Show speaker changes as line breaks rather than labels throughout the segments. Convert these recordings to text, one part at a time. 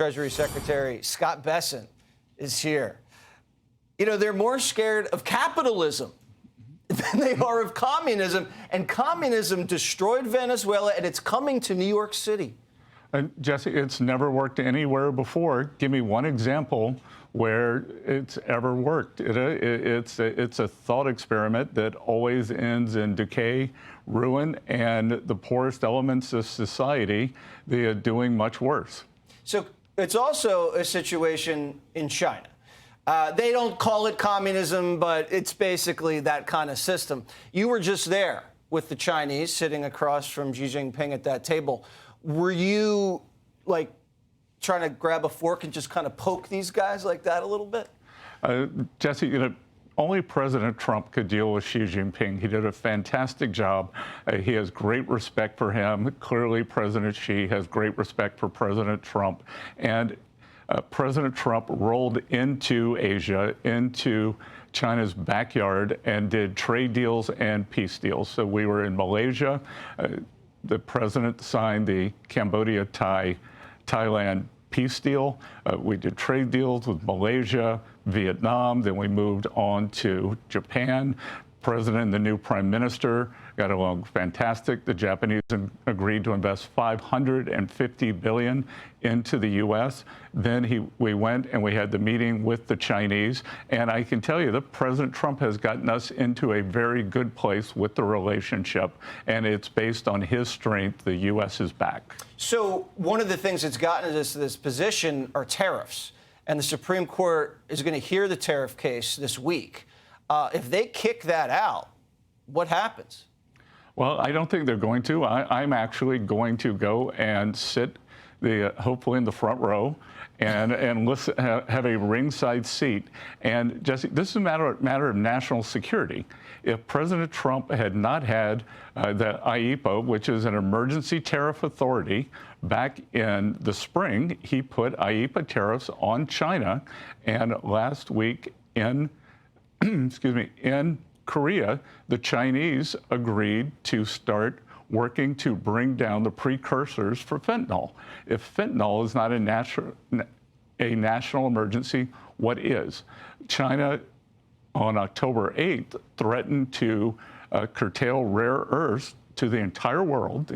Treasury Secretary Scott Bessent is here. You know, they're more scared of capitalism than they are of communism. And communism destroyed Venezuela, and it's coming to New York City.
Jesse, it's never worked anywhere before. Give me one example where it's ever worked. It's a thought experiment that always ends in decay, ruin, and the poorest elements of society, they are doing much worse.
So it's also a situation in China. They don't call it communism, but it's basically that kind of system. You were just there with the Chinese, sitting across from Xi Jinping at that table. Were you, like, trying to grab a fork and just kind of poke these guys like that a little bit?
Jesse, you know, only President Trump could deal with Xi Jinping. He did a fantastic job. He has great respect for him. Clearly, President Xi has great respect for President Trump. And President Trump rolled into Asia, into China's backyard, and did trade deals and peace deals. So we were in Malaysia. The president signed the Cambodia-Thailand peace deal. We did trade deals with Malaysia, Vietnam. Then we moved on to Japan. President and the new prime minister got along fantastic. The Japanese agreed to invest $550 billion into the U.S. Then we went and we had the meeting with the Chinese. And I can tell you that President Trump has gotten us into a very good place with the relationship. And it's based on his strength. The U.S. is back.
So one of the things that's gotten us to this position are tariffs. And the Supreme Court is going to hear the tariff case this week. If they kick that out, what happens?
Well, I don't think they're going to. I'm actually going to go and sit, hopefully in the front row, and listen, have a ringside seat. And Jesse, this is a matter of national security. If President Trump had not had the IEEPA, which is an emergency tariff authority, back in the spring, he put IEEPA tariffs on China. And last week in in Korea, the Chinese agreed to start working to bring down the precursors for fentanyl. If fentanyl is not a national emergency, what is? China, on October 8th, threatened to curtail rare earths to the entire world.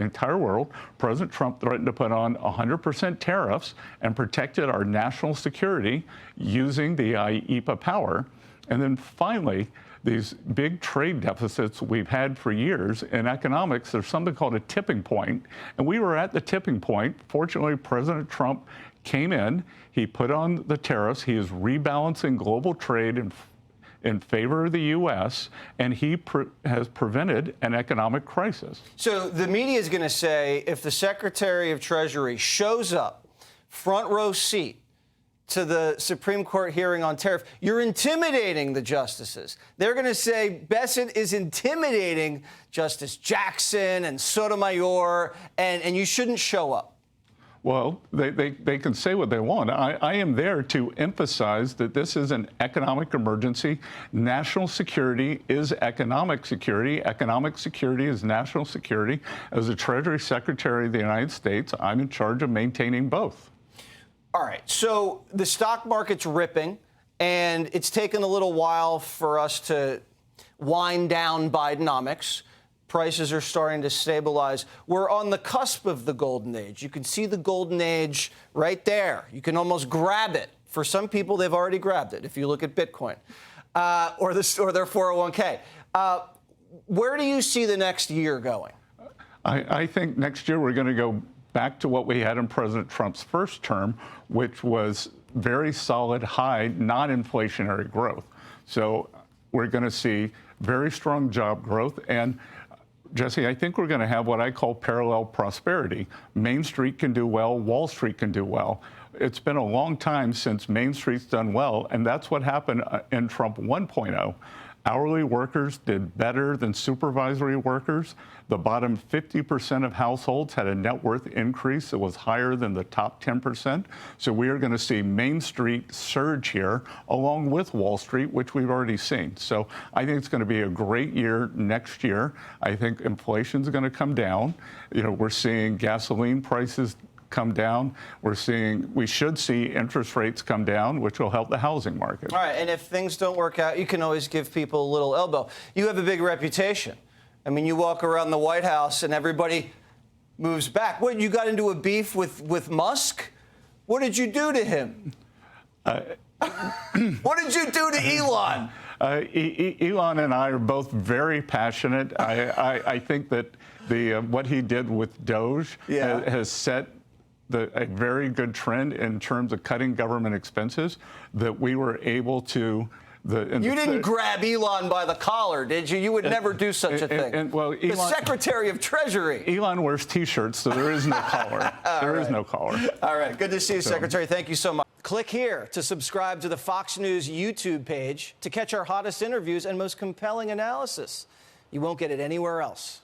President Trump threatened to put on 100% tariffs and protected our national security using the IEEPA power. And then finally, these big trade deficits we've had for years in economics, there's something called a tipping point. And we were at the tipping point. Fortunately, President Trump came in. He put on the tariffs. He is rebalancing global trade in favor of the U.S., and he has prevented an economic crisis.
So the media is going to say if the Secretary of Treasury shows up, front row seat, to the Supreme Court hearing on tariff, you're intimidating the justices. They're going to say Bessent is intimidating Justice Jackson and Sotomayor, and you shouldn't show up.
Well, they can say what they want. I am there to emphasize that this is an economic emergency. National security is economic security. Economic security is national security. As the Treasury Secretary of the United States, I'm in charge of maintaining both.
All right, so the stock market's ripping, and it's taken a little while for us to wind down Bidenomics. Prices are starting to stabilize. We're on the cusp of the golden age. You can see the golden age right there. You can almost grab it. For some people, they've already grabbed it, if you look at Bitcoin or their 401k. Where do you see the next year going?
I think next year we're going to go back to what we had in President Trump's first term, which was very solid, high, non-inflationary growth. So we're going to see very strong job growth. And Jesse, I think we're going to have what I call parallel prosperity. Main Street can do well, Wall Street can do well. It's been a long time since Main Street's done well, and that's what happened in Trump 1.0. Hourly workers did better than supervisory workers. The bottom 50% of households had a net worth increase that was higher than the top 10%. So we are going to see Main Street surge here, along with Wall Street, which we've already seen. So I think it's going to be a great year next year. I think inflation's going to come down. You know, we're seeing gasoline prices come down. We should see interest rates come down, which will help the housing market.
All right, and if things don't work out, you can always give people a little elbow. You have a big reputation. I mean, you walk around the White House and everybody moves back. What, you got into a beef with MUSK? What did you do to him? What did you do to Elon?
Elon and I are both very passionate. I think that what he did with Doge has set a very good trend in terms of cutting government expenses, that we were able to. You didn't
grab Elon by the collar, did you? You would never do such a thing.
Well, Elon,
the Secretary of Treasury.
Elon wears T-shirts, so there is no collar. There is no collar.
All right. Good to see you, Secretary. Thank you so much. Click here to subscribe to the Fox News YouTube page to catch our hottest interviews and most compelling analysis. You won't get it anywhere else.